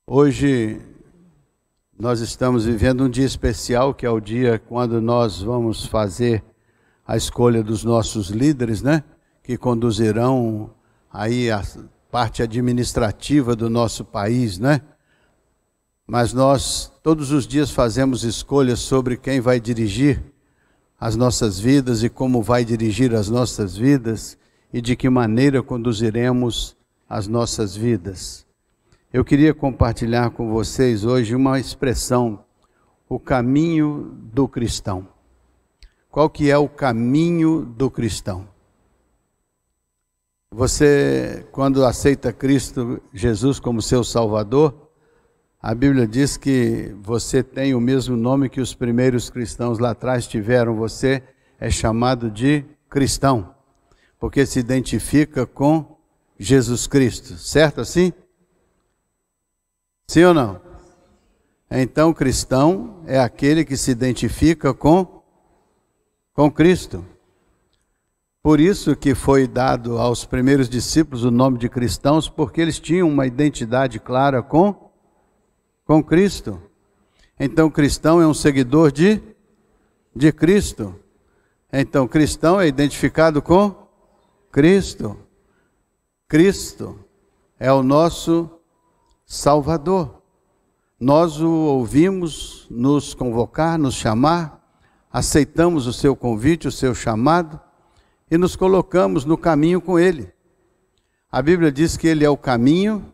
Hoje nós estamos vivendo um dia especial, que é o dia quando nós vamos fazer a escolha dos nossos líderes, né? Que conduzirão aí a parte administrativa do nosso país, né? Mas nós todos os dias fazemos escolhas sobre quem vai dirigir as nossas vidas e como vai dirigir as nossas vidas e de que maneira conduziremos as nossas vidas. Eu queria compartilhar com vocês hoje uma expressão, o caminho do cristão. Qual que é o caminho do cristão? Você, quando aceita Cristo Jesus como seu Salvador, a Bíblia diz que você tem o mesmo nome que os primeiros cristãos lá atrás tiveram. Você é chamado de cristão, porque se identifica com Jesus Cristo, certo assim? Sim ou não? Então, cristão é aquele que se identifica com Cristo. Por isso que foi dado aos primeiros discípulos o nome de cristãos, porque eles tinham uma identidade clara com Cristo. Então, cristão é um seguidor de Cristo. Então, cristão é identificado com Cristo. Cristo é o nosso Salvador. Nós o ouvimos nos convocar, nos chamar, aceitamos o seu convite, o seu chamado e nos colocamos no caminho com Ele. A Bíblia diz que Ele é o caminho,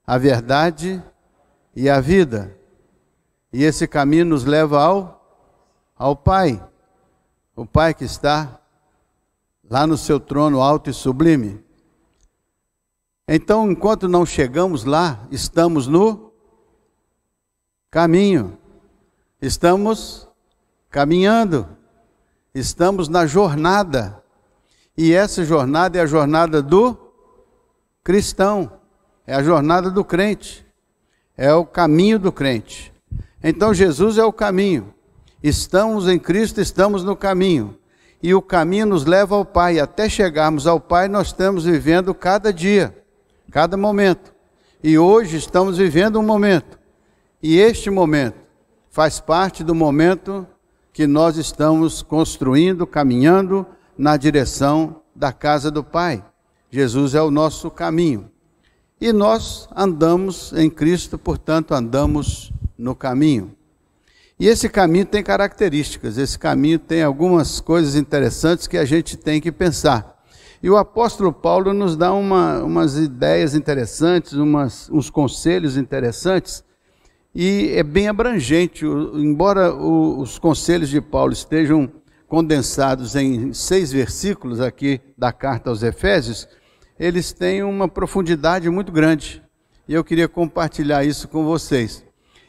a verdade e a vida. E esse caminho nos leva ao Pai. O Pai que está lá no seu trono alto e sublime. Então, enquanto não chegamos lá, estamos no caminho, estamos caminhando, estamos na jornada, e essa jornada é a jornada do cristão, é a jornada do crente, é o caminho do crente. Então, Jesus é o caminho, estamos em Cristo, estamos no caminho, e o caminho nos leva ao Pai. Até chegarmos ao Pai, nós estamos vivendo cada dia, cada momento. E hoje estamos vivendo um momento. E este momento faz parte do momento que nós estamos construindo, caminhando na direção da casa do Pai. Jesus é o nosso caminho. E nós andamos em Cristo, portanto, andamos no caminho. E esse caminho tem características, esse caminho tem algumas coisas interessantes que a gente tem que pensar. E o apóstolo Paulo nos dá umas ideias interessantes, uns conselhos interessantes, e é bem abrangente. Embora os conselhos de Paulo estejam condensados em 6 versículos aqui da carta aos Efésios, eles têm uma profundidade muito grande, e eu queria compartilhar isso com vocês.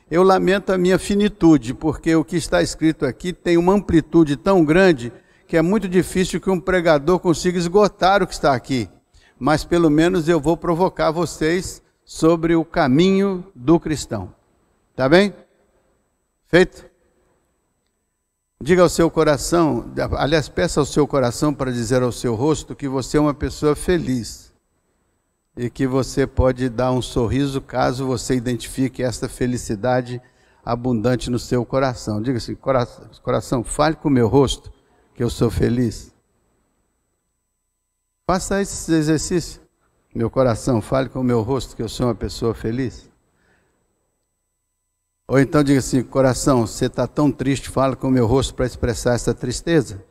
Eu lamento a minha finitude, porque o que está escrito aqui tem uma amplitude tão grande que é muito difícil que um pregador consiga esgotar o que está aqui. Mas pelo menos eu vou provocar vocês sobre o caminho do cristão. Tá bem? Feito? Diga ao seu coração, aliás, peça ao seu coração para dizer ao seu rosto que você é uma pessoa feliz. E que você pode dar um sorriso caso você identifique esta felicidade abundante no seu coração. Diga assim, coração, fale com o meu rosto, que eu sou feliz. Faça esse exercício. Meu coração, fale com o meu rosto, que eu sou uma pessoa feliz. Ou então diga assim, coração, você está tão triste, fala com o meu rosto para expressar essa tristeza.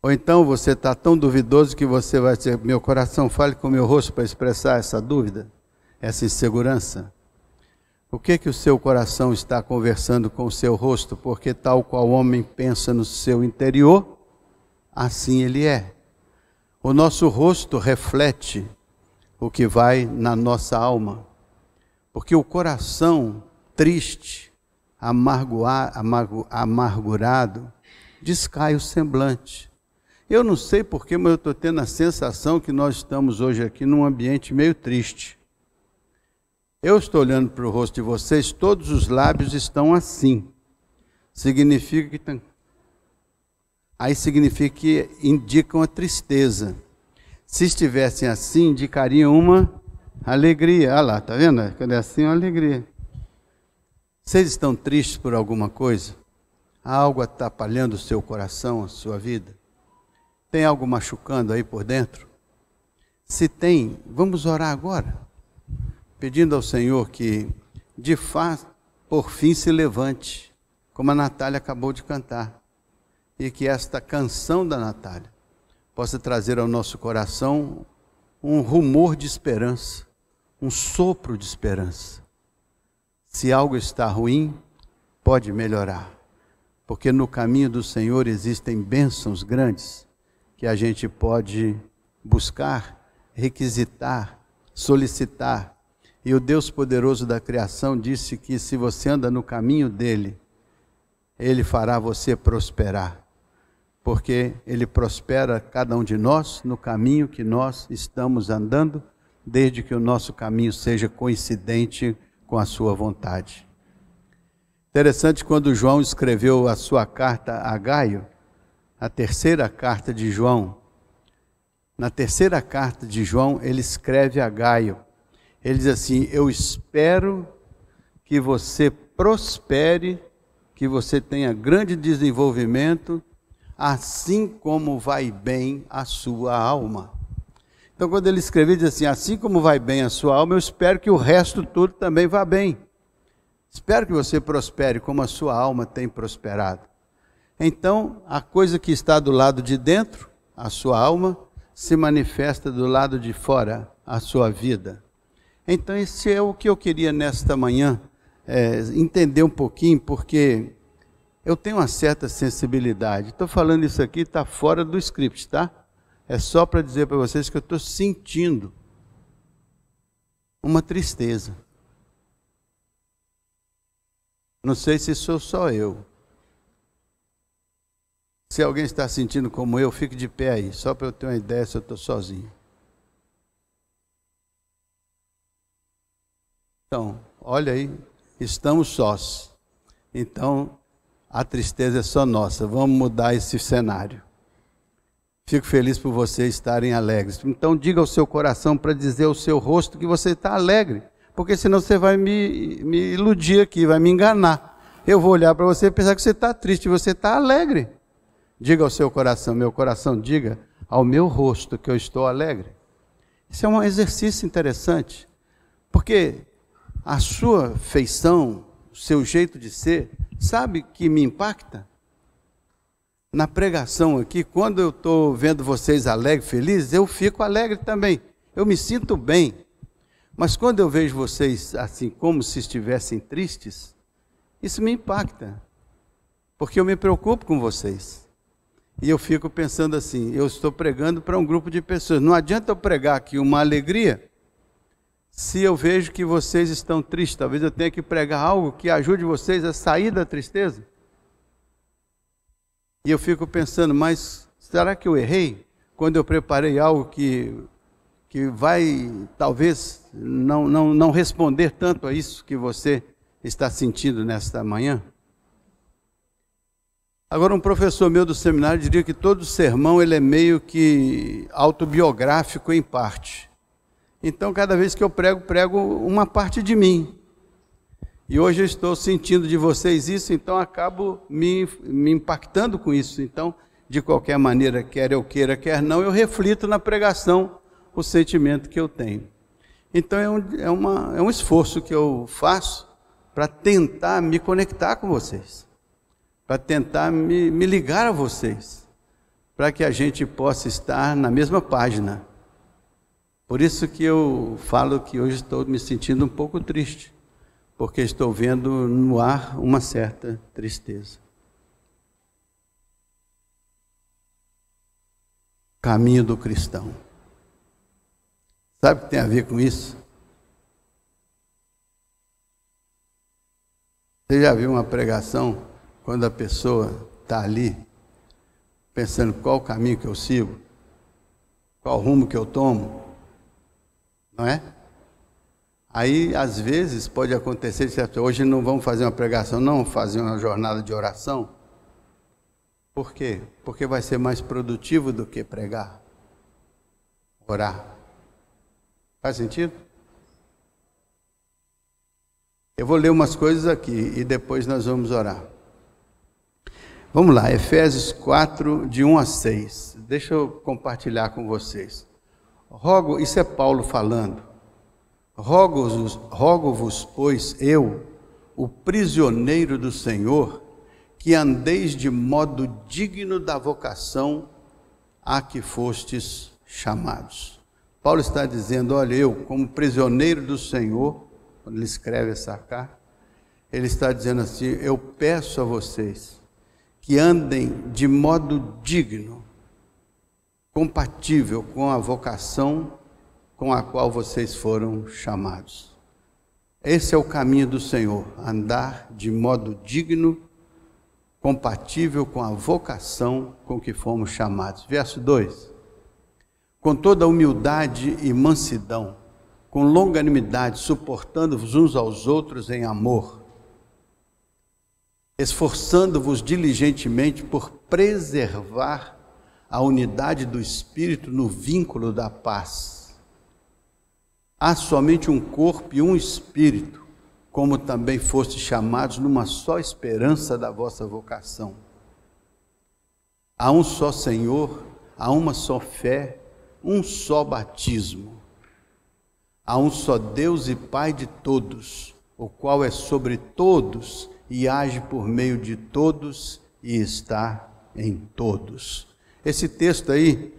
Ou então você está tão duvidoso que você vai dizer, meu coração, fale com o meu rosto para expressar essa dúvida, essa insegurança. O que o seu coração está conversando com o seu rosto? Porque tal qual o homem pensa no seu interior, assim ele é. O nosso rosto reflete o que vai na nossa alma. Porque o coração triste, amargurado, descai o semblante. Eu não sei porquê, mas eu estou tendo a sensação que nós estamos hoje aqui num ambiente meio triste. Eu estou olhando para o rosto de vocês, todos os lábios estão assim. Significa que... Aí significa que indicam a tristeza. Se estivessem assim, indicariam uma Alegria, olha lá, tá vendo? Quando é assim, é uma alegria. Vocês estão tristes por alguma coisa? Há algo atrapalhando o seu coração, a sua vida? Tem algo machucando aí por dentro? Se tem, vamos orar agora, pedindo ao Senhor que, de fato, por fim se levante, como a Natália acabou de cantar, e que esta canção da Natália possa trazer ao nosso coração um rumor de esperança, um sopro de esperança. Se algo está ruim, pode melhorar, porque no caminho do Senhor existem bênçãos grandes que a gente pode buscar, requisitar, solicitar. E o Deus poderoso da criação disse que se você anda no caminho dele, ele fará você prosperar, porque ele prospera cada um de nós no caminho que nós estamos andando, desde que o nosso caminho seja coincidente com a sua vontade. Interessante, quando João escreveu a sua carta a Gaio, a terceira carta de João, na terceira carta de João, ele escreve a Gaio, ele diz assim: eu espero que você prospere, que você tenha grande desenvolvimento, assim como vai bem a sua alma. Então, quando ele escreveu, diz assim: assim como vai bem a sua alma, eu espero que o resto tudo também vá bem. Espero que você prospere como a sua alma tem prosperado. Então, a coisa que está do lado de dentro, a sua alma, se manifesta do lado de fora, a sua vida. Então, esse é o que eu queria nesta manhã, entender um pouquinho, porque eu tenho uma certa sensibilidade. Estou falando isso aqui, está fora do script, tá? É só para dizer para vocês que eu estou sentindo uma tristeza. Não sei se sou só eu. Se alguém está sentindo como eu, fique de pé aí, só para eu ter uma ideia se eu estou sozinho. Então, olha aí, estamos sós. Então, a tristeza é só nossa. Vamos mudar esse cenário. Fico feliz por vocês estarem alegres. Então, diga ao seu coração para dizer ao seu rosto que você está alegre. Porque senão você vai me iludir aqui, vai me enganar. Eu vou olhar para você e pensar que você está triste e você está alegre. Diga ao seu coração, meu coração, diga ao meu rosto que eu estou alegre. Isso é um exercício interessante. Porque a sua feição, o seu jeito de ser, sabe que me impacta? Na pregação aqui, quando eu estou vendo vocês alegres, felizes, eu fico alegre também. Eu me sinto bem. Mas quando eu vejo vocês assim, como se estivessem tristes, isso me impacta. Porque eu me preocupo com vocês. E eu fico pensando assim, eu estou pregando para um grupo de pessoas. Não adianta eu pregar aqui uma alegria, se eu vejo que vocês estão tristes. Talvez eu tenha que pregar algo que ajude vocês a sair da tristeza. E eu fico pensando, mas será que eu errei? Quando eu preparei algo que vai, talvez, não responder tanto a isso que você está sentindo nesta manhã? Agora, um professor meu do seminário diria que todo sermão ele é meio que autobiográfico em parte. Então, cada vez que eu prego uma parte de mim. E hoje eu estou sentindo de vocês isso, então acabo me impactando com isso. Então, de qualquer maneira, quer eu queira, quer não, eu reflito na pregação o sentimento que eu tenho. Então, é um esforço que eu faço para tentar me conectar com vocês, para tentar me ligar a vocês, para que a gente possa estar na mesma página. Por isso que eu falo que hoje estou me sentindo um pouco triste, porque estou vendo no ar uma certa tristeza. Caminho do cristão. Sabe o que tem a ver com isso? Você já viu uma pregação quando a pessoa está ali, pensando qual o caminho que eu sigo, qual o rumo que eu tomo, não é? Aí, às vezes, pode acontecer, certo? Hoje não vamos fazer uma pregação, não vamos fazer uma jornada de oração. Por quê? Porque vai ser mais produtivo do que pregar, orar. Faz sentido? Eu vou ler umas coisas aqui e depois nós vamos orar. Vamos lá, Efésios 4, de 1 a 6. Deixa eu compartilhar com vocês. Isso é Paulo falando. Rogo-vos, pois eu, o prisioneiro do Senhor, que andeis de modo digno da vocação a que fostes chamados. Paulo está dizendo, olha, eu como prisioneiro do Senhor, quando ele escreve essa carta, ele está dizendo assim, eu peço a vocês que andem de modo digno, compatível com a vocação com a qual vocês foram chamados. Esse é o caminho do Senhor, andar de modo digno, compatível com a vocação com que fomos chamados. Verso 2. Com toda humildade e mansidão, com longanimidade, suportando-vos uns aos outros em amor, esforçando-vos diligentemente por preservar a unidade do Espírito no vínculo da paz. Há somente um corpo e um Espírito, como também fostes chamados numa só esperança da vossa vocação. Há um só Senhor, há uma só fé, um só batismo. Há um só Deus e Pai de todos, o qual é sobre todos e age por meio de todos e está em todos. Esse texto aí,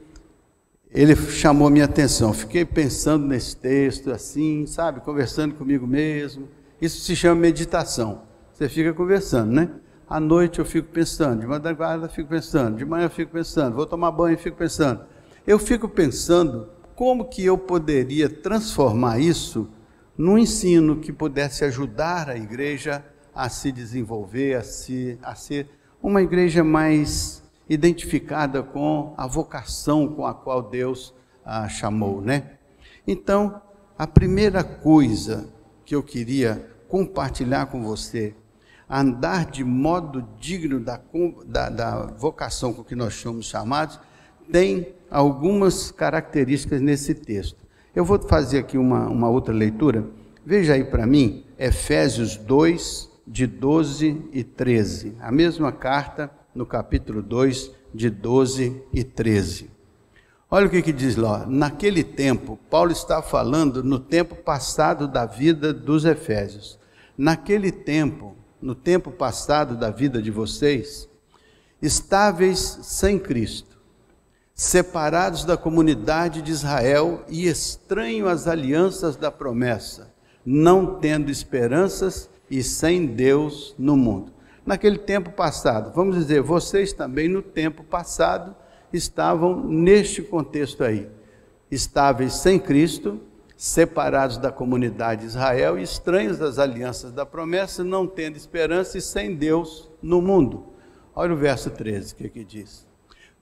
ele chamou a minha atenção. Fiquei pensando nesse texto assim, sabe, conversando comigo mesmo. Isso se chama meditação. Você fica conversando, né? À noite eu fico pensando, de madrugada eu fico pensando, de manhã eu fico pensando, vou tomar banho e fico pensando. Eu fico pensando como que eu poderia transformar isso num ensino que pudesse ajudar a igreja a se desenvolver, a ser uma igreja mais identificada com a vocação com a qual Deus a chamou, né? Então, a primeira coisa que eu queria compartilhar com você, andar de modo digno da vocação com que nós somos chamados, tem algumas características nesse texto. Eu vou fazer aqui uma outra leitura. Veja aí para mim, Efésios 2, de 12 e 13. A mesma carta, no capítulo 2, de 12 e 13. Olha o que diz lá. Naquele tempo, Paulo está falando no tempo passado da vida dos Efésios. Naquele tempo, no tempo passado da vida de vocês, estáveis sem Cristo, separados da comunidade de Israel e estranhos às alianças da promessa, não tendo esperanças e sem Deus no mundo. Naquele tempo passado, vamos dizer, vocês também no tempo passado estavam neste contexto aí, estáveis sem Cristo, separados da comunidade de Israel e estranhos às alianças da promessa, não tendo esperança e sem Deus no mundo. Olha o verso 13, o que diz?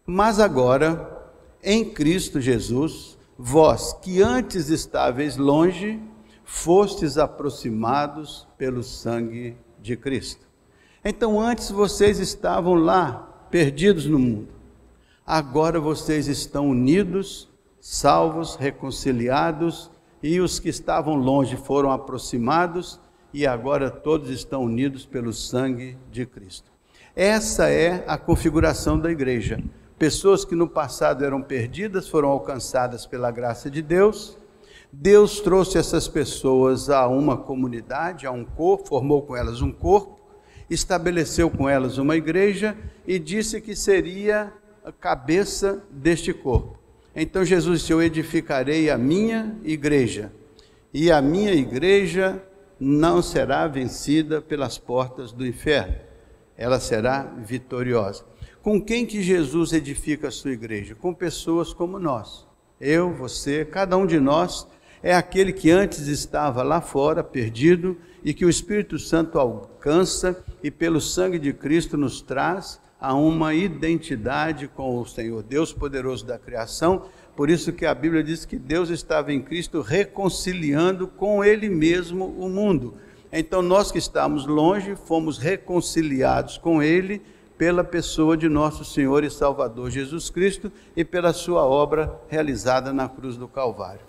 Mas agora, em Cristo Jesus, vós que antes estáveis longe, fostes aproximados pelo sangue de Cristo. Então antes vocês estavam lá, perdidos no mundo. Agora vocês estão unidos, salvos, reconciliados, e os que estavam longe foram aproximados, e agora todos estão unidos pelo sangue de Cristo. Essa é a configuração da igreja. Pessoas que no passado eram perdidas foram alcançadas pela graça de Deus. Deus trouxe essas pessoas a uma comunidade, a um corpo, formou com elas um corpo, estabeleceu com elas uma igreja e disse que seria a cabeça deste corpo. Então Jesus disse, eu edificarei a minha igreja, e a minha igreja não será vencida pelas portas do inferno, ela será vitoriosa. Com quem que Jesus edifica a sua igreja? Com pessoas como nós. Eu, você, cada um de nós é aquele que antes estava lá fora, perdido, e que o Espírito Santo alcança e pelo sangue de Cristo nos traz a uma identidade com o Senhor, Deus poderoso da criação. Por isso que a Bíblia diz que Deus estava em Cristo reconciliando com Ele mesmo o mundo. Então nós que estamos longe, fomos reconciliados com Ele pela pessoa de nosso Senhor e Salvador Jesus Cristo e pela sua obra realizada na cruz do Calvário.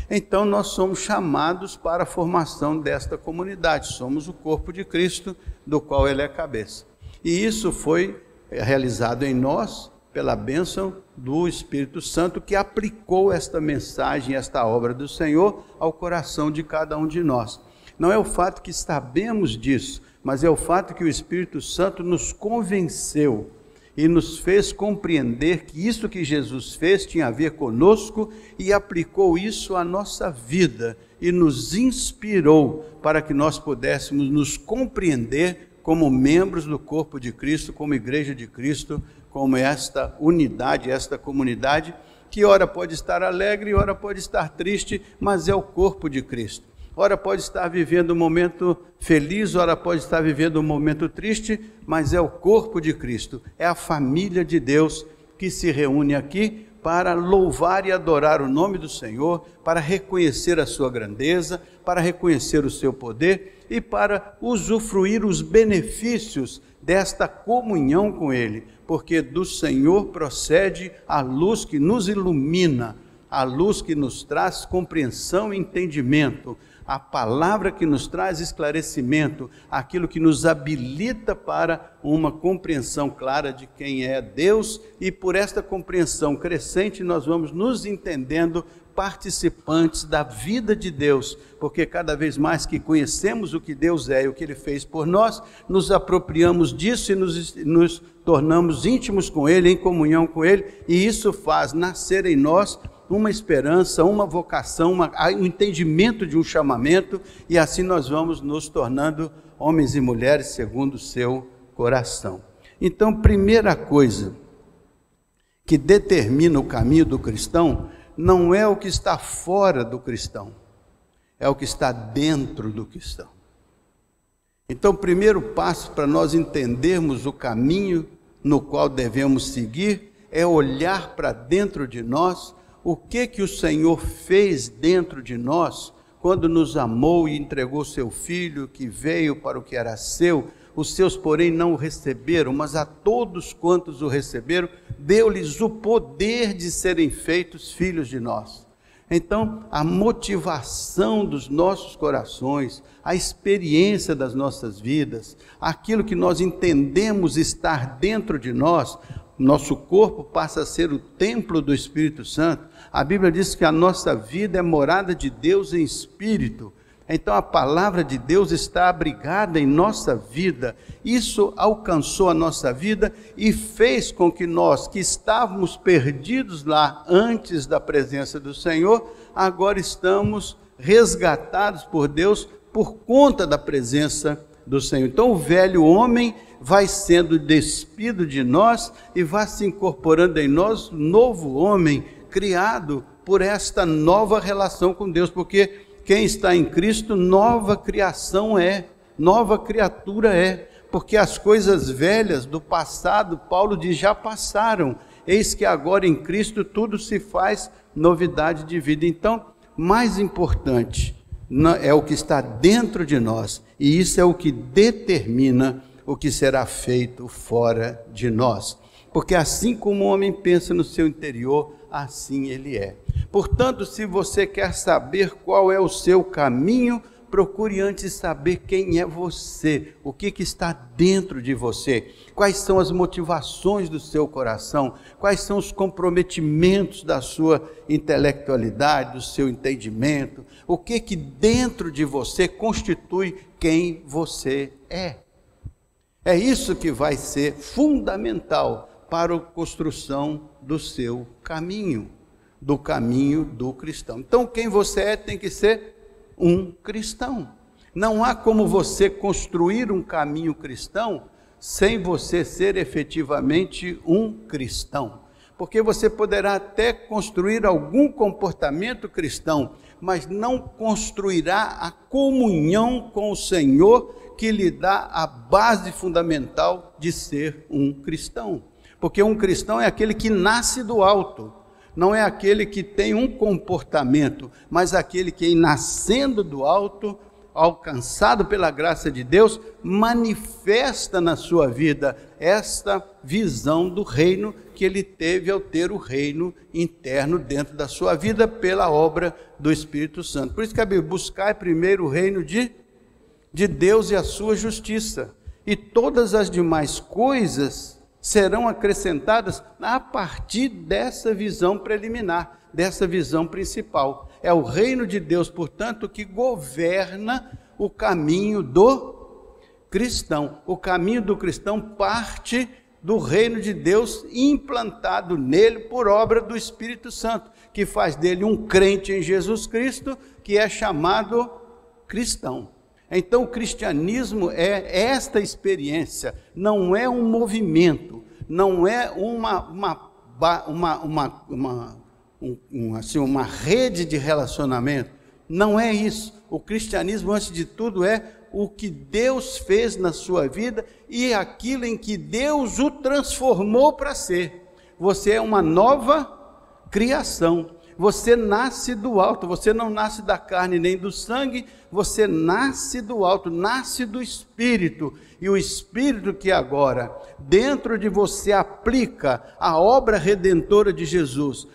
Então nós somos chamados para a formação desta comunidade, somos o corpo de Cristo, do qual Ele é a cabeça. E isso foi realizado em nós pela bênção do Espírito Santo, que aplicou esta mensagem, esta obra do Senhor ao coração de cada um de nós. Não é o fato que sabemos disso, mas é o fato que o Espírito Santo nos convenceu e nos fez compreender que isso que Jesus fez tinha a ver conosco e aplicou isso à nossa vida e nos inspirou para que nós pudéssemos nos compreender como membros do corpo de Cristo, como igreja de Cristo, como esta unidade, esta comunidade, que ora pode estar alegre, ora pode estar triste, mas é o corpo de Cristo. Ora pode estar vivendo um momento feliz, ora pode estar vivendo um momento triste, mas é o corpo de Cristo, é a família de Deus que se reúne aqui para louvar e adorar o nome do Senhor, para reconhecer a sua grandeza, para reconhecer o seu poder e para usufruir os benefícios desta comunhão com Ele, porque do Senhor procede a luz que nos ilumina, a luz que nos traz compreensão e entendimento, a palavra que nos traz esclarecimento, aquilo que nos habilita para uma compreensão clara de quem é Deus, e por esta compreensão crescente nós vamos nos entendendo participantes da vida de Deus, porque cada vez mais que conhecemos o que Deus é e o que Ele fez por nós, nos apropriamos disso e nos tornamos íntimos com Ele, em comunhão com Ele, e isso faz nascer em nós uma esperança, uma vocação, um entendimento de um chamamento, e assim nós vamos nos tornando homens e mulheres segundo o seu coração. Então, primeira coisa que determina o caminho do cristão não é o que está fora do cristão, é o que está dentro do cristão. Então, o primeiro passo para nós entendermos o caminho no qual devemos seguir é olhar para dentro de nós, o que o Senhor fez dentro de nós, quando nos amou e entregou seu Filho, que veio para o que era seu. Os seus, porém, não o receberam, mas a todos quantos o receberam, deu-lhes o poder de serem feitos filhos de nós. Então, a motivação dos nossos corações, a experiência das nossas vidas, aquilo que nós entendemos estar dentro de nós, nosso corpo passa a ser o templo do Espírito Santo. A Bíblia diz que a nossa vida é morada de Deus em Espírito. Então a palavra de Deus está abrigada em nossa vida. Isso alcançou a nossa vida e fez com que nós, que estávamos perdidos lá antes da presença do Senhor, agora estamos resgatados por Deus por conta da presença do Senhor. Então o velho homem vai sendo despido de nós e vai se incorporando em nós um novo homem criado por esta nova relação com Deus, porque quem está em Cristo, nova criação é, nova criatura é, porque as coisas velhas do passado, Paulo diz, já passaram, eis que agora em Cristo tudo se faz novidade de vida. Então, mais importante é o que está dentro de nós, e isso é o que determina o que será feito fora de nós, porque assim como o homem pensa no seu interior, assim ele é. Portanto, se você quer saber qual é o seu caminho, procure antes saber quem é você, o que está dentro de você, quais são as motivações do seu coração, quais são os comprometimentos da sua intelectualidade, do seu entendimento, o que dentro de você constitui quem você é. É isso que vai ser fundamental para a construção do seu caminho, do caminho do cristão. Então, quem você é tem que ser um cristão. Não há como você construir um caminho cristão sem você ser efetivamente um cristão. Porque você poderá até construir algum comportamento cristão, mas não construirá a comunhão com o Senhor que lhe dá a base fundamental de ser um cristão. Porque um cristão é aquele que nasce do alto, não é aquele que tem um comportamento, mas aquele que, nascendo do alto, alcançado pela graça de Deus, manifesta na sua vida esta visão do reino que ele teve ao ter o reino interno dentro da sua vida pela obra do Espírito Santo. Por isso que a Bíblia buscar primeiro o reino de Deus e a sua justiça, e todas as demais coisas serão acrescentadas a partir dessa visão preliminar, dessa visão principal. É o reino de Deus, portanto, que governa o caminho do cristão. O caminho do cristão parte do reino de Deus implantado nele por obra do Espírito Santo, que faz dele um crente em Jesus Cristo, que é chamado cristão. Então o cristianismo é esta experiência, não é um movimento, não é uma rede de relacionamento, não é isso. O cristianismo, antes de tudo, é o que Deus fez na sua vida e aquilo em que Deus o transformou para ser. Você é uma nova criação, você nasce do alto, você não nasce da carne nem do sangue, você nasce do alto, nasce do Espírito, e o Espírito que agora dentro de você aplica a obra redentora de Jesus,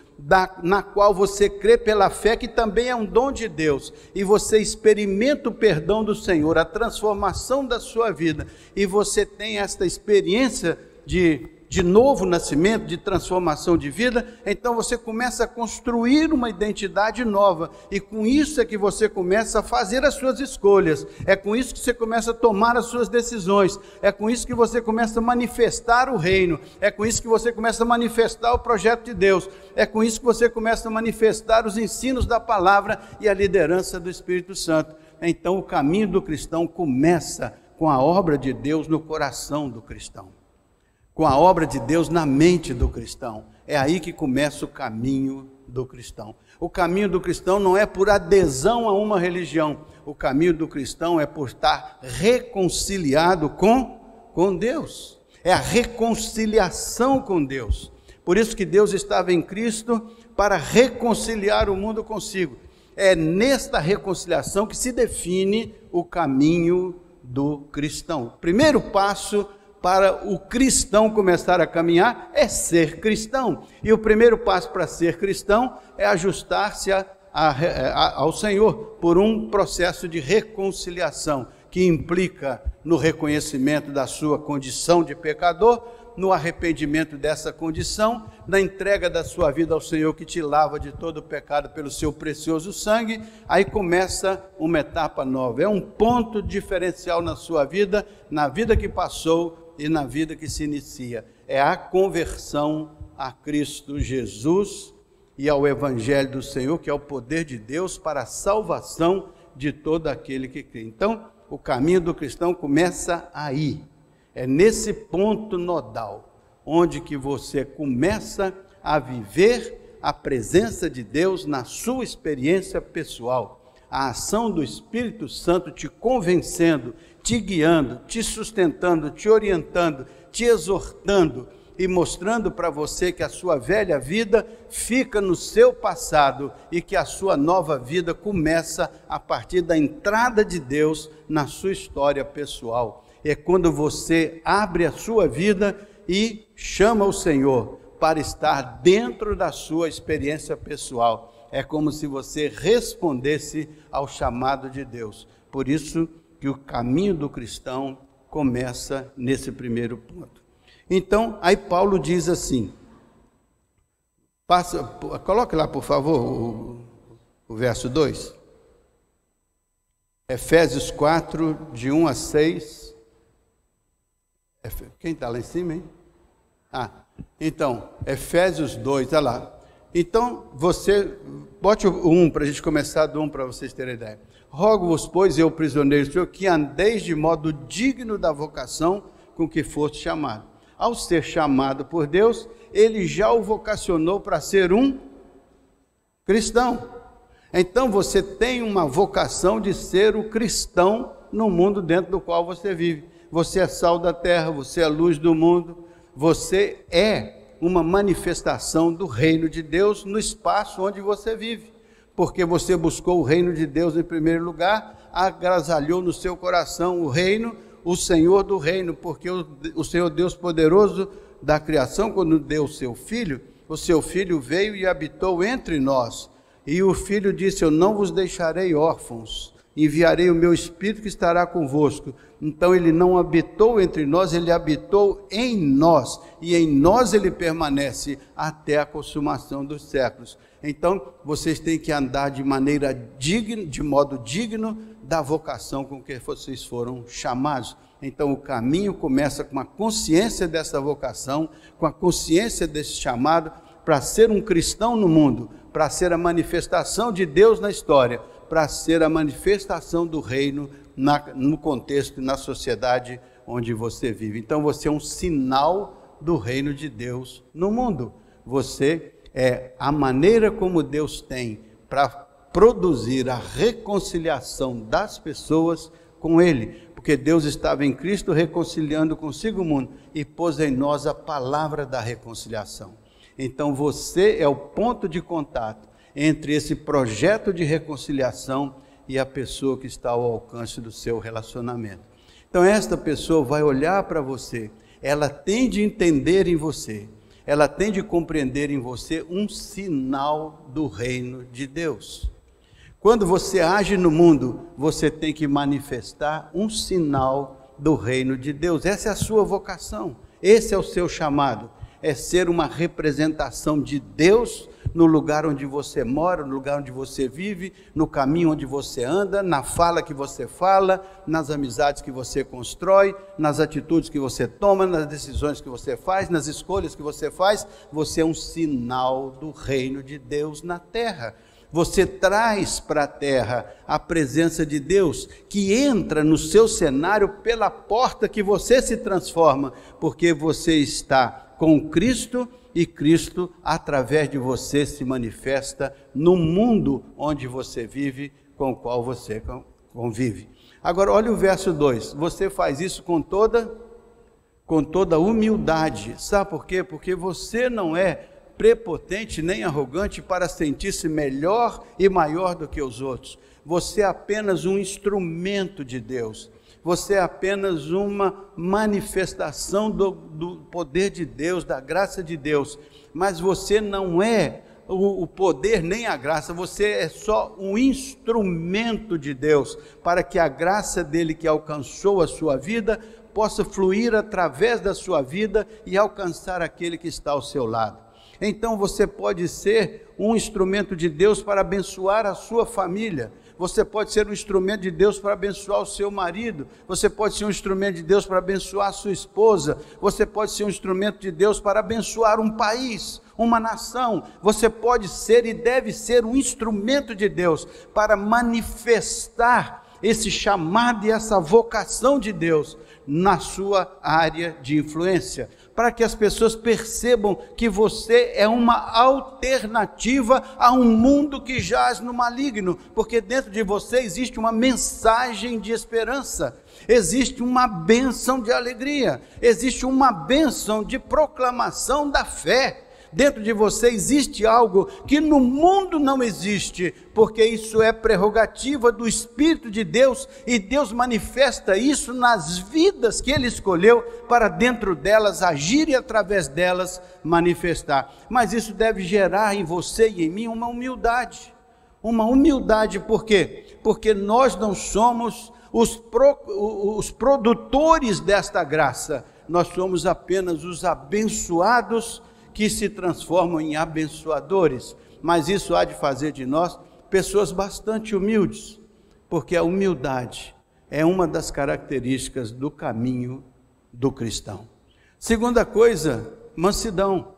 na qual você crê pela fé, que também é um dom de Deus, e você experimenta o perdão do Senhor, a transformação da sua vida, e você tem esta experiência de novo nascimento, de transformação de vida. Então você começa a construir uma identidade nova, e com isso é que você começa a fazer as suas escolhas, é com isso que você começa a tomar as suas decisões, é com isso que você começa a manifestar o reino, é com isso que você começa a manifestar o projeto de Deus, é com isso que você começa a manifestar os ensinos da palavra e a liderança do Espírito Santo. Então o caminho do cristão começa com a obra de Deus no coração do cristão, com a obra de Deus na mente do cristão. É aí que começa o caminho do cristão. O caminho do cristão não é por adesão a uma religião, o caminho do cristão é por estar reconciliado com Deus, é a reconciliação com Deus. Por isso que Deus estava em Cristo para reconciliar o mundo consigo. É nesta reconciliação que se define o caminho do cristão. O primeiro passo para o cristão começar a caminhar é ser cristão, e o primeiro passo para ser cristão é ajustar-se ao Senhor por um processo de reconciliação, que implica no reconhecimento da sua condição de pecador, no arrependimento dessa condição, na entrega da sua vida ao Senhor, que te lava de todo o pecado pelo seu precioso sangue. Aí começa uma etapa nova, é um ponto diferencial na sua vida, na vida que passou e na vida que se inicia. É a conversão a Cristo Jesus e ao Evangelho do Senhor, que é o poder de Deus para a salvação de todo aquele que crê. Então, o caminho do cristão começa aí, é nesse ponto nodal, onde que você começa a viver a presença de Deus na sua experiência pessoal, a ação do Espírito Santo te convencendo, te guiando, te sustentando, te orientando, te exortando e mostrando para você que a sua velha vida fica no seu passado e que a sua nova vida começa a partir da entrada de Deus na sua história pessoal. É quando você abre a sua vida e chama o Senhor para estar dentro da sua experiência pessoal. É como se você respondesse ao chamado de Deus. Por isso que o caminho do cristão começa nesse primeiro ponto. Então, aí Paulo diz assim, coloque lá por favor o verso 2, Efésios 4, de 1 a 6, quem está lá em cima, hein? Então, Efésios 2, olha lá. Então, você, bote o 1 para a gente começar do 1 para vocês terem ideia. Rogo-vos, pois, eu, prisioneiro do Senhor, que andeis de modo digno da vocação com que foste chamado. Ao ser chamado por Deus, Ele já o vocacionou para ser um cristão. Então, você tem uma vocação de ser o cristão no mundo dentro do qual você vive. Você é sal da terra, você é luz do mundo, você é uma manifestação do reino de Deus no espaço onde você vive, porque você buscou o reino de Deus em primeiro lugar, agasalhou no seu coração o reino, o Senhor do reino, porque o Senhor Deus poderoso da criação, quando deu o seu filho veio e habitou entre nós. E o filho disse: eu não vos deixarei órfãos, enviarei o meu Espírito que estará convosco. Então ele não habitou entre nós, ele habitou em nós, e em nós ele permanece até a consumação dos séculos. Então vocês têm que andar de maneira digna, de modo digno da vocação com que vocês foram chamados. Então o caminho começa com a consciência dessa vocação, com a consciência desse chamado, para ser um cristão no mundo, para ser a manifestação de Deus na história, para ser a manifestação do reino no contexto e na sociedade onde você vive. Então você é um sinal do reino de Deus no mundo. Você é a maneira como Deus tem para produzir a reconciliação das pessoas com Ele, porque Deus estava em Cristo reconciliando consigo o mundo e pôs em nós a palavra da reconciliação. Então você é o ponto de contato entre esse projeto de reconciliação e a pessoa que está ao alcance do seu relacionamento. Então esta pessoa vai olhar para você, ela tem de entender em você, ela tem de compreender em você um sinal do reino de Deus. Quando você age no mundo, você tem que manifestar um sinal do reino de Deus. Essa é a sua vocação, esse é o seu chamado, é ser uma representação de Deus no lugar onde você mora, no lugar onde você vive, no caminho onde você anda, na fala que você fala, nas amizades que você constrói, nas atitudes que você toma, nas decisões que você faz, nas escolhas que você faz. Você é um sinal do reino de Deus na terra. Você traz para a terra a presença de Deus, que entra no seu cenário pela porta que você se transforma, porque você está com Cristo, e Cristo, através de você, se manifesta no mundo onde você vive, com o qual você convive. Agora, olha o verso 2. Você faz isso com toda humildade. Sabe por quê? Porque você não é prepotente nem arrogante para sentir-se melhor e maior do que os outros. Você é apenas um instrumento de Deus. Você é apenas uma manifestação do poder de Deus, da graça de Deus. Mas você não é o poder nem a graça, você é só um instrumento de Deus, para que a graça dele que alcançou a sua vida, possa fluir através da sua vida e alcançar aquele que está ao seu lado. Então você pode ser um instrumento de Deus para abençoar a sua família. Você pode ser um instrumento de Deus para abençoar o seu marido. Você pode ser um instrumento de Deus para abençoar a sua esposa. Você pode ser um instrumento de Deus para abençoar um país, uma nação. Você pode ser e deve ser um instrumento de Deus para manifestar esse chamado e essa vocação de Deus na sua área de influência, para que as pessoas percebam que você é uma alternativa a um mundo que jaz no maligno, porque dentro de você existe uma mensagem de esperança, existe uma bênção de alegria, existe uma bênção de proclamação da fé. Dentro de você existe algo que no mundo não existe, porque isso é prerrogativa do Espírito de Deus, e Deus manifesta isso nas vidas que Ele escolheu para dentro delas agir e através delas manifestar. Mas isso deve gerar em você e em mim uma humildade, por quê? Porque nós não somos os produtores desta graça, nós somos apenas os abençoados que se transformam em abençoadores, mas isso há de fazer de nós pessoas bastante humildes, porque a humildade é uma das características do caminho do cristão. Segunda coisa, mansidão.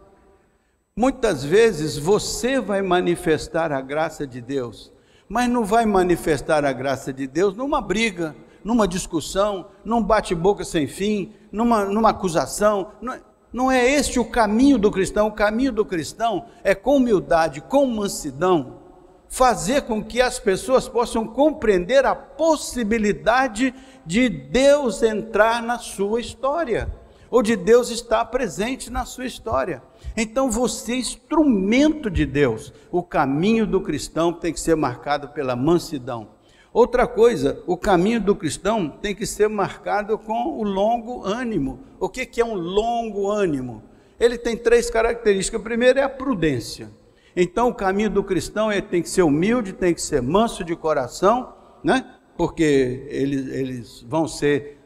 Muitas vezes você vai manifestar a graça de Deus, mas não vai manifestar a graça de Deus numa briga, numa discussão, num bate-boca sem fim, numa acusação. Não é este o caminho do cristão. O caminho do cristão é com humildade, com mansidão, fazer com que as pessoas possam compreender a possibilidade de Deus entrar na sua história, ou de Deus estar presente na sua história. Então você é instrumento de Deus. O caminho do cristão tem que ser marcado pela mansidão. Outra coisa, o caminho do cristão tem que ser marcado com o longo ânimo. O que é um longo ânimo? Ele tem 3 características. A primeira é a prudência. Então o caminho do cristão tem que ser humilde, tem que ser manso de coração, né? Porque eles vão ser,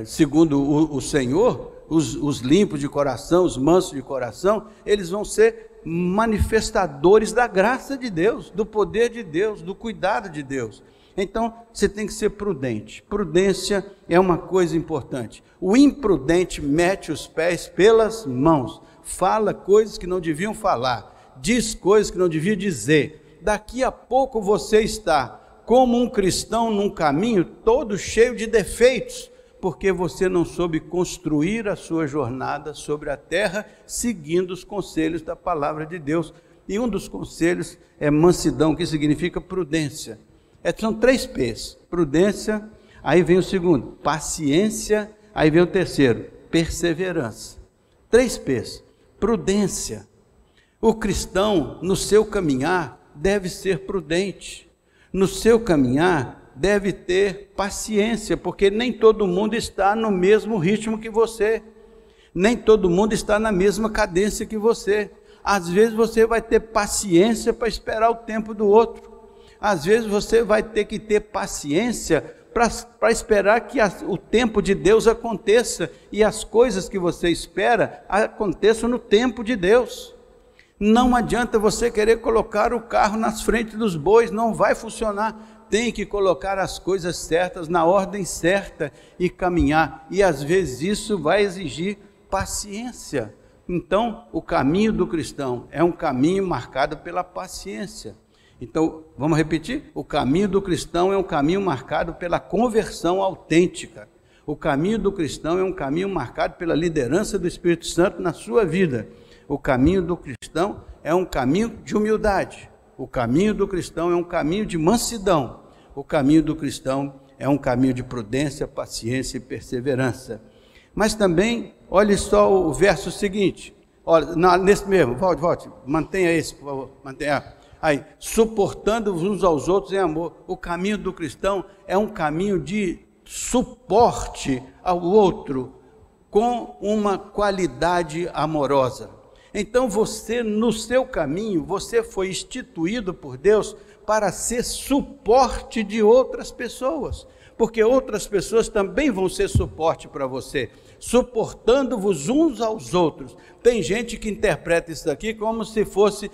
segundo o Senhor, os limpos de coração, os mansos de coração, eles vão ser manifestadores da graça de Deus, do poder de Deus, do cuidado de Deus. Então você tem que ser prudente. Prudência é uma coisa importante. O imprudente mete os pés pelas mãos, fala coisas que não deviam falar, diz coisas que não devia dizer. Daqui a pouco você está como um cristão num caminho todo cheio de defeitos, porque você não soube construir a sua jornada sobre a terra, seguindo os conselhos da palavra de Deus. E um dos conselhos é mansidão, que significa prudência. São 3 P's: prudência, aí vem o segundo, paciência, aí vem o terceiro, perseverança. 3 P's, prudência. O cristão, no seu caminhar, deve ser prudente. No seu caminhar, deve ter paciência, porque nem todo mundo está no mesmo ritmo que você, nem todo mundo está na mesma cadência que você. Às vezes você vai ter paciência para esperar o tempo do outro, às vezes você vai ter que ter paciência para esperar que o tempo de Deus aconteça, e as coisas que você espera aconteçam no tempo de Deus. Não adianta você querer colocar o carro nas frentes dos bois, não vai funcionar. Tem que colocar as coisas certas na ordem certa e caminhar, e às vezes isso vai exigir paciência. Então o caminho do cristão é um caminho marcado pela paciência. Então vamos repetir: o caminho do cristão é um caminho marcado pela conversão autêntica. O caminho do cristão é um caminho marcado pela liderança do Espírito Santo na sua vida. O caminho do cristão é um caminho de humildade. O caminho do cristão é um caminho de mansidão. O caminho do cristão é um caminho de prudência, paciência e perseverança. Mas também, olhe só o verso seguinte. Olha, nesse mesmo, volte, mantenha esse, por favor, mantenha. Aí, suportando-vos uns aos outros em amor. O caminho do cristão é um caminho de suporte ao outro, com uma qualidade amorosa. Então você, no seu caminho, você foi instituído por Deus para ser suporte de outras pessoas, porque outras pessoas também vão ser suporte para você, suportando-vos uns aos outros. Tem gente que interpreta isso aqui como se fosse,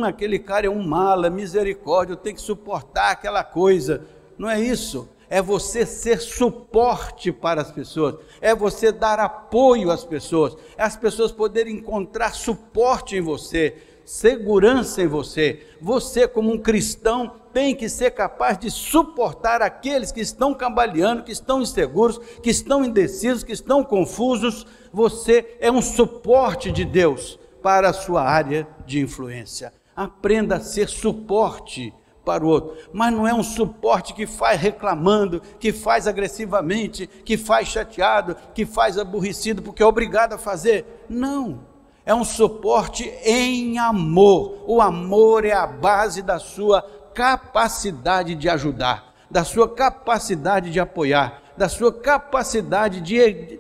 aquele cara é um mala, misericórdia, eu tenho que suportar aquela coisa. Não é isso. É você ser suporte para as pessoas, é você dar apoio às pessoas, é as pessoas poderem encontrar suporte em você, segurança em você. Você, como um cristão, tem que ser capaz de suportar aqueles que estão cambaleando, que estão inseguros, que estão indecisos, que estão confusos. Você é um suporte de Deus para a sua área de influência. Aprenda a ser suporte para o outro, mas não é um suporte que faz reclamando, que faz agressivamente, que faz chateado, que faz aborrecido porque é obrigado a fazer. Não, é um suporte em amor. O amor é a base da sua capacidade de ajudar, da sua capacidade de apoiar, da sua capacidade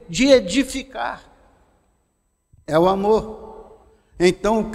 de edificar. É o amor. Então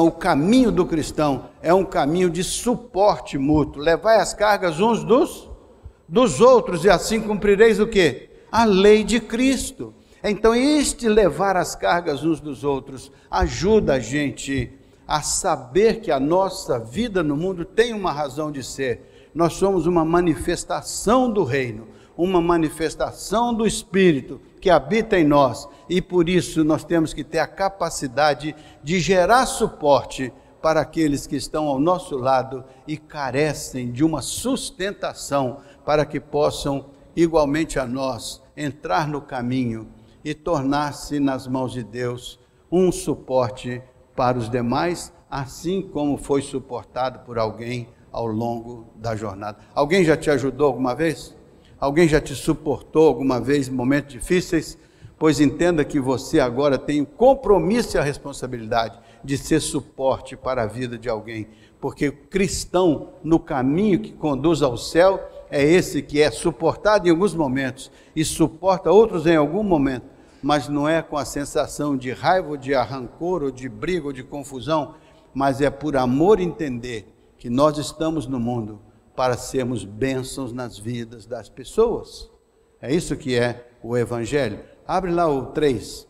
o caminho do cristão é um caminho de suporte mútuo. Levai as cargas uns dos outros, e assim cumprireis o quê? A lei de Cristo. Então este levar as cargas uns dos outros ajuda a gente a saber que a nossa vida no mundo tem uma razão de ser. Nós somos uma manifestação do reino, uma manifestação do Espírito que habita em nós, e por isso nós temos que ter a capacidade de gerar suporte para aqueles que estão ao nosso lado e carecem de uma sustentação, para que possam, igualmente a nós, entrar no caminho e tornar-se nas mãos de Deus um suporte para os demais, assim como foi suportado por alguém ao longo da jornada. Alguém já te ajudou alguma vez? Alguém já te suportou alguma vez em momentos difíceis? Pois entenda que você agora tem o compromisso e a responsabilidade de ser suporte para a vida de alguém. porque o cristão no caminho que conduz ao céu é esse que é suportado em alguns momentos e suporta outros em algum momento, mas não é com a sensação de raiva, ou de rancor, ou de briga, ou de confusão, mas é por amor entender que nós estamos no mundo para sermos bênçãos nas vidas das pessoas. É isso que é o Evangelho. Abre lá o 3,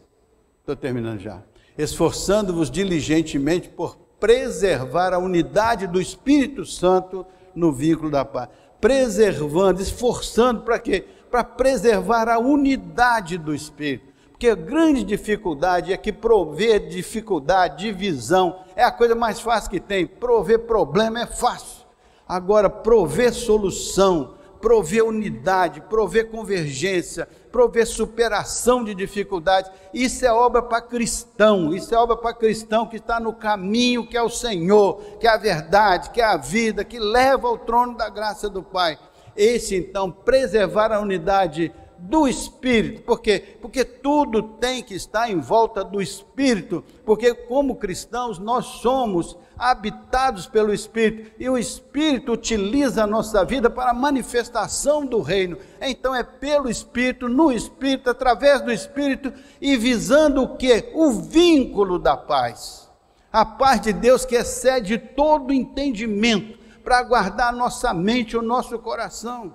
estou terminando já. Esforçando-vos diligentemente por preservar a unidade do Espírito Santo no vínculo da paz. Preservando, esforçando para quê? Para preservar a unidade do Espírito. Porque a grande dificuldade é que prover dificuldade, divisão, é a coisa mais fácil que tem. Prover problema é fácil. Agora, prover solução, prover unidade, prover convergência, prover superação de dificuldades, isso é obra para cristão, isso é obra para cristão que está no caminho que é o Senhor, que é a verdade, que é a vida, que leva ao trono da graça do Pai. Esse então, preservar a unidade do Espírito. Por quê? Porque tudo tem que estar em volta do Espírito, porque como cristãos nós somos habitados pelo Espírito, e o Espírito utiliza a nossa vida para a manifestação do reino. Então é pelo Espírito, no Espírito, através do Espírito, e visando o quê? O vínculo da paz. A paz de Deus que excede todo entendimento, para guardar a nossa mente, o nosso coração.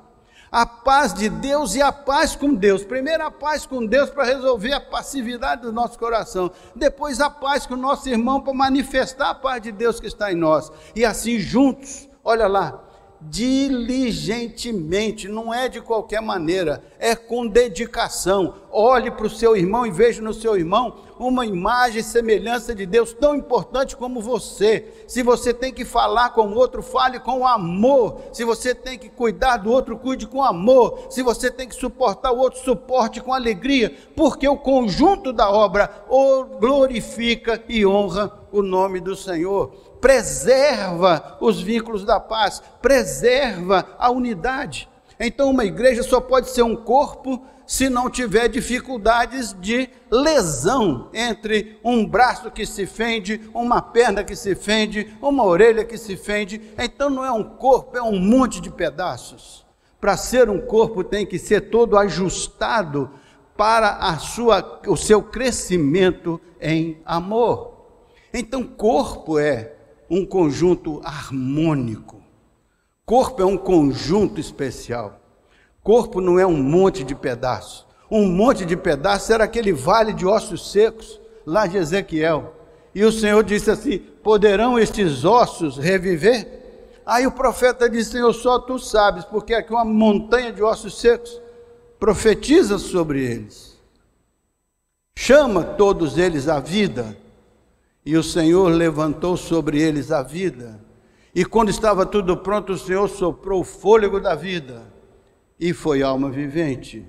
A paz de Deus e a paz com Deus. Primeiro a paz com Deus para resolver a passividade do nosso coração. Depois a paz com o nosso irmão para manifestar a paz de Deus que está em nós. E assim juntos, olha lá, diligentemente, não é de qualquer maneira, é com dedicação. Olhe para o seu irmão e veja no seu irmão uma imagem e semelhança de Deus tão importante como você. Se você tem que falar com o outro, fale com amor. Se você tem que cuidar do outro, cuide com amor. Se você tem que suportar o outro, suporte com alegria, porque o conjunto da obra glorifica e honra o nome do Senhor. Preserva os vínculos da paz, preserva a unidade. Então uma igreja só pode ser um corpo se não tiver dificuldades de lesão entre um braço que se fende, uma perna que se fende, uma orelha que se fende. Então não é um corpo, é um monte de pedaços. Para ser um corpo tem que ser todo ajustado para o seu crescimento em amor. Então corpo é um conjunto harmônico. Corpo é um conjunto especial. Corpo não é um monte de pedaços. Um monte de pedaços era aquele vale de ossos secos, lá de Ezequiel. E o Senhor disse assim: poderão estes ossos reviver? Aí o profeta disse: Senhor, só tu sabes, porque aqui uma montanha de ossos secos. Profetiza sobre eles. Chama todos eles à vida. E o Senhor levantou sobre eles a vida. E quando estava tudo pronto, o Senhor soprou o fôlego da vida. E foi alma vivente.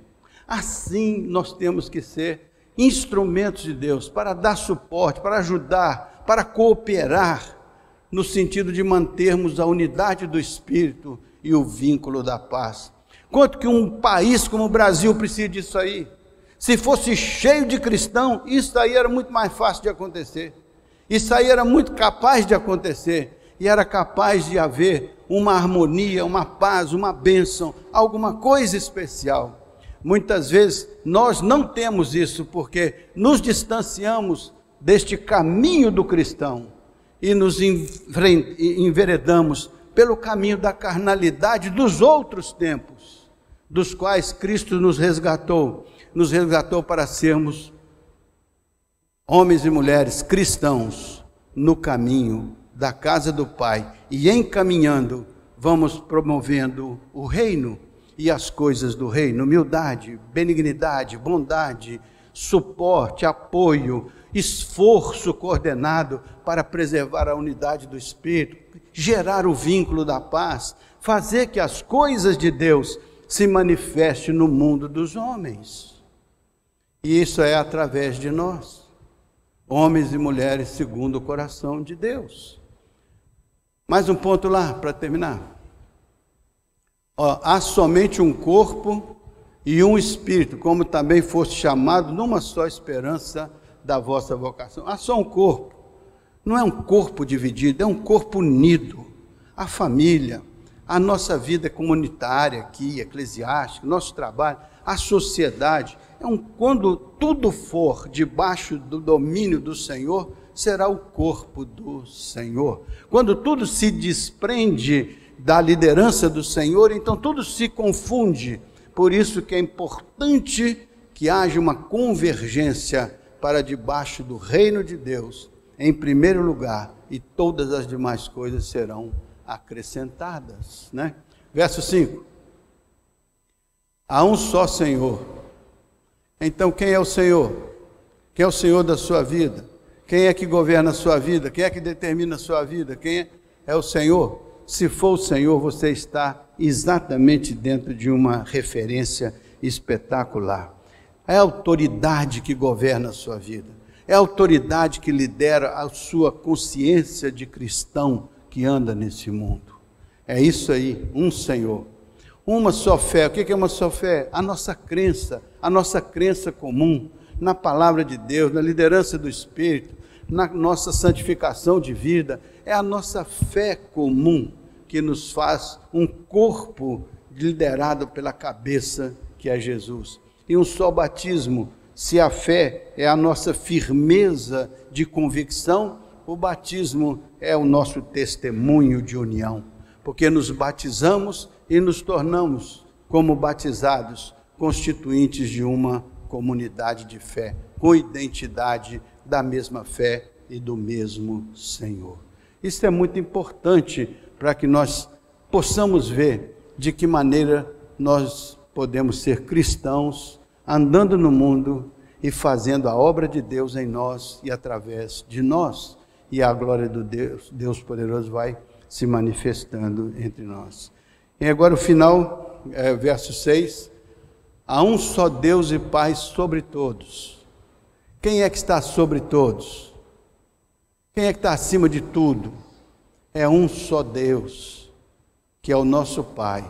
Assim nós temos que ser instrumentos de Deus para dar suporte, para ajudar, para cooperar, no sentido de mantermos a unidade do Espírito e o vínculo da paz. Quanto que um país como o Brasil precisa disso aí? Se fosse cheio de cristão, isso aí era muito mais fácil de acontecer. Isso aí era muito capaz de acontecer. E era capaz de haver uma harmonia, uma paz, uma bênção, alguma coisa especial. Muitas vezes nós não temos isso porque nos distanciamos deste caminho do cristão e nos enveredamos pelo caminho da carnalidade dos outros tempos, dos quais Cristo nos resgatou para sermos homens e mulheres cristãos no caminho da casa do Pai, e encaminhando, vamos promovendo o reino e as coisas do reino, humildade, benignidade, bondade, suporte, apoio, esforço coordenado para preservar a unidade do Espírito, gerar o vínculo da paz, fazer que as coisas de Deus se manifestem no mundo dos homens. E isso é através de nós, homens e mulheres segundo o coração de Deus. Mais um ponto lá, para terminar. Há somente um corpo e um espírito, como também foste chamado numa só esperança da vossa vocação. Há só um corpo. Não é um corpo dividido, é um corpo unido. A família, a nossa vida comunitária aqui, eclesiástica, nosso trabalho, a sociedade. Quando tudo for debaixo do domínio do Senhor, será o corpo do Senhor. Quando tudo se desprende da liderança do Senhor, então tudo se confunde. Por isso que é importante que haja uma convergência para debaixo do reino de Deus, em primeiro lugar, e todas as demais coisas serão acrescentadas, né? Verso 5. Há um só Senhor. Então quem é o Senhor? Quem é o Senhor da sua vida? Quem é que governa a sua vida? Quem é que determina a sua vida? Quem é o Senhor? Se for o Senhor, você está exatamente dentro de uma referência espetacular. É a autoridade que governa a sua vida. É a autoridade que lidera a sua consciência de cristão que anda nesse mundo. É isso aí, um Senhor. Uma só fé. O que é uma só fé? A nossa crença comum na palavra de Deus, na liderança do Espírito, na nossa santificação de vida. É a nossa fé comum que nos faz um corpo liderado pela cabeça que é Jesus. E um só batismo. Se a fé é a nossa firmeza de convicção, o batismo é o nosso testemunho de união, porque nos batizamos e nos tornamos, como batizados, constituintes de uma comunidade de fé, com identidade da mesma fé e do mesmo Senhor. Isso é muito importante para que nós possamos ver de que maneira nós podemos ser cristãos, andando no mundo e fazendo a obra de Deus em nós e através de nós. E a glória do Deus poderoso vai se manifestando entre nós. E agora o final, verso 6. Há um só Deus e Pai sobre todos. Quem é que está sobre todos? Quem é que está acima de tudo? É um só Deus, que é o nosso Pai.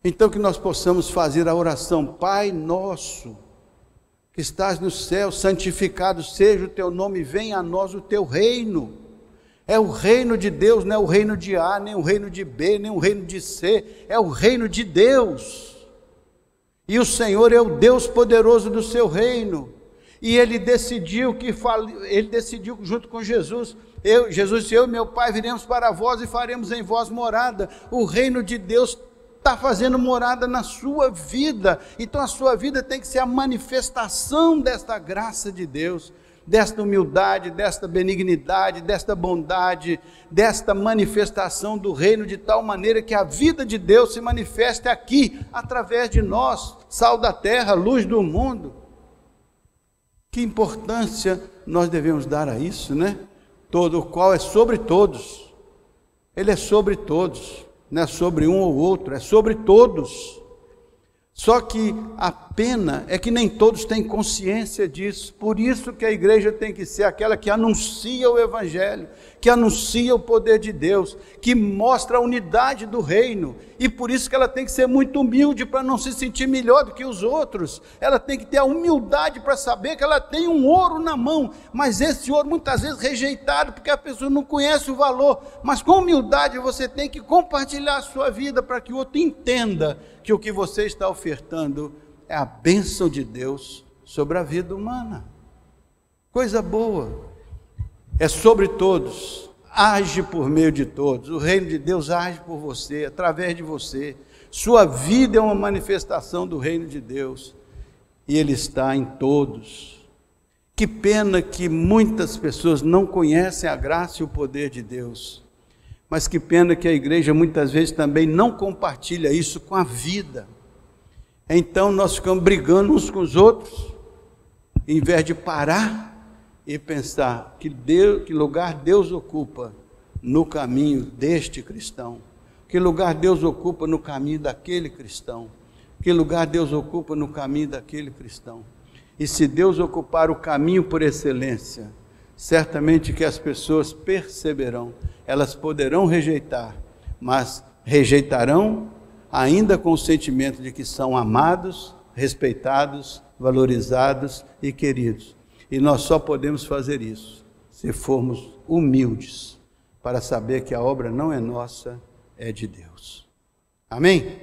Então que nós possamos fazer a oração: Pai nosso, que estás no céu, santificado seja o teu nome, venha a nós o teu reino. É o reino de Deus, não é o reino de A, nem o reino de B, nem o reino de C, é o reino de Deus. E o Senhor é o Deus poderoso do seu reino. E Ele decidiu junto com Jesus, Jesus disse: eu e meu Pai viremos para vós e faremos em vós morada. O reino de Deus está fazendo morada na sua vida. Então a sua vida tem que ser a manifestação desta graça de Deus, desta humildade, desta benignidade, desta bondade, desta manifestação do reino, de tal maneira que a vida de Deus se manifeste aqui, através de nós, sal da terra, luz do mundo. Que importância nós devemos dar a isso, né? Todo o qual é sobre todos. Ele é sobre todos. Não é sobre um ou outro, é sobre todos. Só que a pena é que nem todos têm consciência disso. Por isso que a igreja tem que ser aquela que anuncia o Evangelho, que anuncia o poder de Deus, que mostra a unidade do reino. E por isso que ela tem que ser muito humilde, para não se sentir melhor do que os outros. Ela tem que ter a humildade para saber que ela tem um ouro na mão, mas esse ouro muitas vezes rejeitado, porque a pessoa não conhece o valor. Mas com humildade você tem que compartilhar a sua vida, para que o outro entenda que o que você está ofertando é a bênção de Deus sobre a vida humana. Coisa boa. É sobre todos, age por meio de todos. O reino de Deus age por você, através de você. Sua vida é uma manifestação do reino de Deus, e Ele está em todos. Que pena que muitas pessoas não conhecem a graça e o poder de Deus, mas que pena que a igreja muitas vezes também não compartilha isso com a vida. Então nós ficamos brigando uns com os outros, em vez de parar e pensar que lugar Deus ocupa no caminho deste cristão, que lugar Deus ocupa no caminho daquele cristão, que lugar Deus ocupa no caminho daquele cristão. E se Deus ocupar o caminho por excelência, certamente que as pessoas perceberão. Elas poderão rejeitar, mas rejeitarão ainda com o sentimento de que são amados, respeitados, valorizados e queridos. E nós só podemos fazer isso se formos humildes, para saber que a obra não é nossa, é de Deus. Amém?